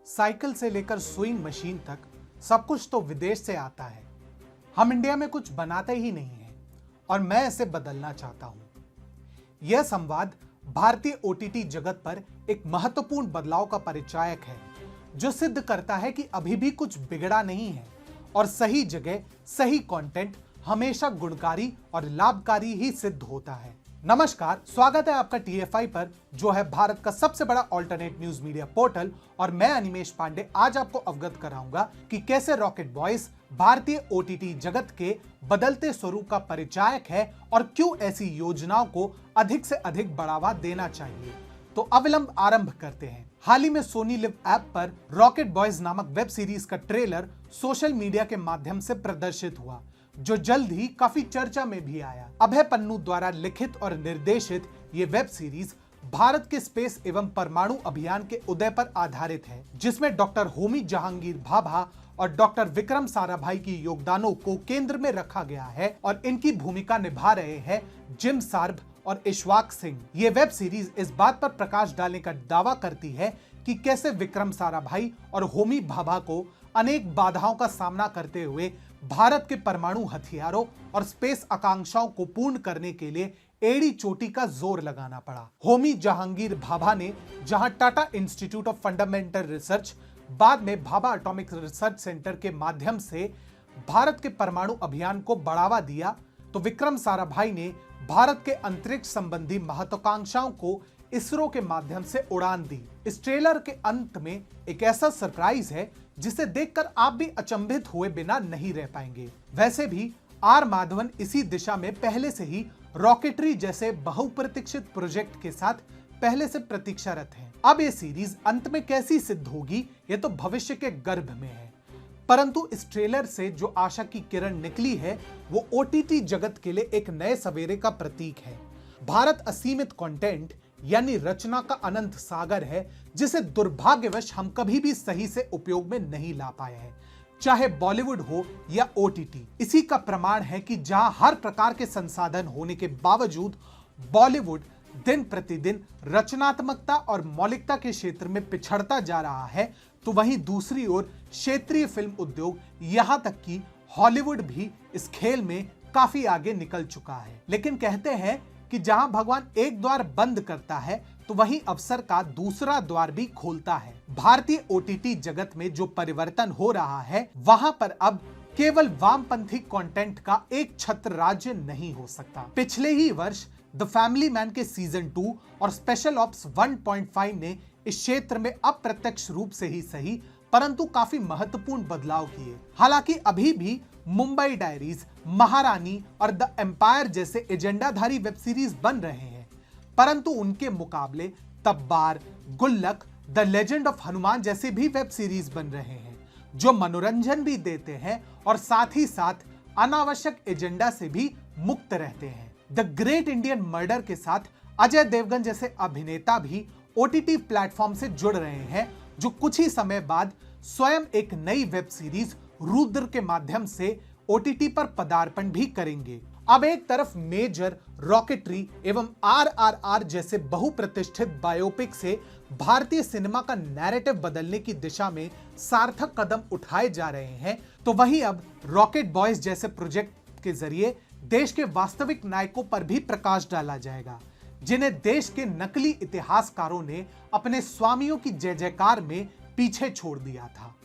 Cycle से लेकर sewing machine तक सब कुछ तो विदेश से आता है। हम इंडिया में कुछ बनाते ही नहीं हैं और मैं इसे बदलना चाहता हूं। यह संवाद भारतीय ओटीटी जगत पर एक महत्वपूर्ण बदलाव का परिचायक है, जो सिद्ध करता है कि अभी भी कुछ बिगड़ा नहीं है और सही जगह सही कंटेंट हमेशा गुणकारी और लाभकारी ही सिद्ध होता है। नमस्कार, स्वागत है आपका टीएफआई पर, जो है भारत का सबसे बड़ा ऑल्टरनेट न्यूज मीडिया पोर्टल। और मैं अनिमेश पांडे आज आपको अवगत कराऊंगा कि कैसे रॉकेट बॉयज भारतीय ओटीटी जगत के बदलते स्वरूप का परिचायक है और क्यों ऐसी योजनाओं को अधिक से अधिक बढ़ावा देना चाहिए। तो अविलंब आरंभ करते हैं। हाल ही में सोनी लिव ऐप पर रॉकेट बॉयज नामक वेब सीरीज का ट्रेलर सोशल मीडिया के माध्यम से प्रदर्शित हुआ, जो जल्द ही काफी चर्चा में भी आया। अभय पन्नू द्वारा लिखित और निर्देशित ये वेब सीरीज भारत के स्पेस एवं परमाणु अभियान के उदय पर आधारित है, जिसमें डॉक्टर होमी जहांगीर भाभा और डॉक्टर विक्रम साराभाई की योगदानों को केंद्र में रखा गया है और इनकी भूमिका निभा रहे हैं जिम सार्भ और इशवाक सिंह। ये वेब सीरीज इस बात पर प्रकाश डालने का दावा करती है कि कैसे विक्रम साराभाई और होमी भाभा को अनेक बाधाओं का सामना करते हुए भारत के परमाणु हथियारों और स्पेस आकांक्षाओं को पूर्ण करने के लिए एड़ी चोटी का जोर लगाना पड़ा। होमी जहांगीर भाभा ने जहां Tata institute of fundamental research, बाद में भाभा एटॉमिक रिसर्च सेंटर के माध्यम से भारत के परमाणु अभियान को बढ़ावा दिया, तो विक्रम साराभाई ने भारत के अंतरिक्ष संबंधी महत्वाकांक्षाओं को इसरो के माध्यम से उड़ान दी। इस ट्रेलर के अंत में एक ऐसा सरप्राइज है जिसे देखकर आप भी अचंभित हुए बिना नहीं रह पाएंगे। वैसे भी आर माधवन इसी दिशा में पहले से ही रॉकेटरी जैसे बहुप्रतीक्षित प्रोजेक्ट के साथ पहले से प्रतीक्षारत हैं। अब ये सीरीज अंत में कैसी सिद्ध होगी, ये तो भविष्य के गर्भ में है, परंतु इस ट्रेलर से जो आशा की किरण निकली है वो ओटीटी जगत के लिए एक नए सवेरे का प्रतीक है। भारत असीमित कंटेंट यानी रचना का अनंत सागर है, जिसे दुर्भाग्यवश हम कभी भी सही से उपयोग में नहीं ला पाए हैं, चाहे बॉलीवुड हो या ओटीटी। इसी का प्रमाण है कि जहां हर प्रकार के संसाधन होने के बावजूद बॉलीवुड दिन प्रतिदिन रचनात्मकता और मौलिकता के क्षेत्र में पिछड़ता जा रहा है, तो वहीं दूसरी ओर क्षेत्रीय फिल्म उद्योग, यहां तक कि हॉलीवुड भी इस खेल में काफी आगे निकल चुका है। लेकिन कहते हैं कि जहां भगवान एक द्वार बंद करता है तो वहीं अवसर का दूसरा द्वार भी खोलता है। भारतीय ओटीटी जगत में जो परिवर्तन हो रहा है, वहां पर अब केवल वामपंथी कंटेंट का एक छत्र राज्य नहीं हो सकता। पिछले ही वर्ष द फैमिली मैन के सीजन 2 और स्पेशल ऑप्स 1.5 ने इस क्षेत्र में अप्रत्यक्ष रूप से ही सही, परंतु काफी महत्वपूर्ण बदलाव किए। हालांकि अभी भी मुंबई डायरीज, महारानी और द एम्पायर जैसे एजेंडाधारी वेब सीरीज बन रहे हैं, परंतु उनके मुकाबले तब्बार, गुल्लक, द लेजेंड ऑफ हनुमान जैसे भी वेब सीरीज बन रहे हैं, जो मनोरंजन भी देते हैं और साथ ही साथ अनावश्यक एजेंडा से भी मुक्त रहते हैं। द ग्रेट इंडियन मर्डर के साथ अजय देवगन जैसे अभिनेता भी ओटीटी प्लेटफॉर्म से जुड़ रहे हैं, जो कुछ ही समय बाद स्वयं एक नई वेब सीरीज रुद्र के माध्यम से ओटीटी पर पदार्पण भी करेंगे। अब एक तरफ मेजर, रॉकेटरी एवं आरआरआर जैसे बहुप्रतिष्ठित बायोपिक से भारतीय सिनेमा का नैरेटिव बदलने की दिशा में सार्थक कदम उठाए जा रहे हैं, तो वहीं अब रॉकेट बॉयज जैसे प्रोजेक्ट के जरिए देश के वास्तविक नायकों पर भी प्रकाश डाला जाएगा, जिन्हें देश के नकली इतिहासकारों ने अपने स्वामियों की जय जयकार में पीछे छोड़ दिया था।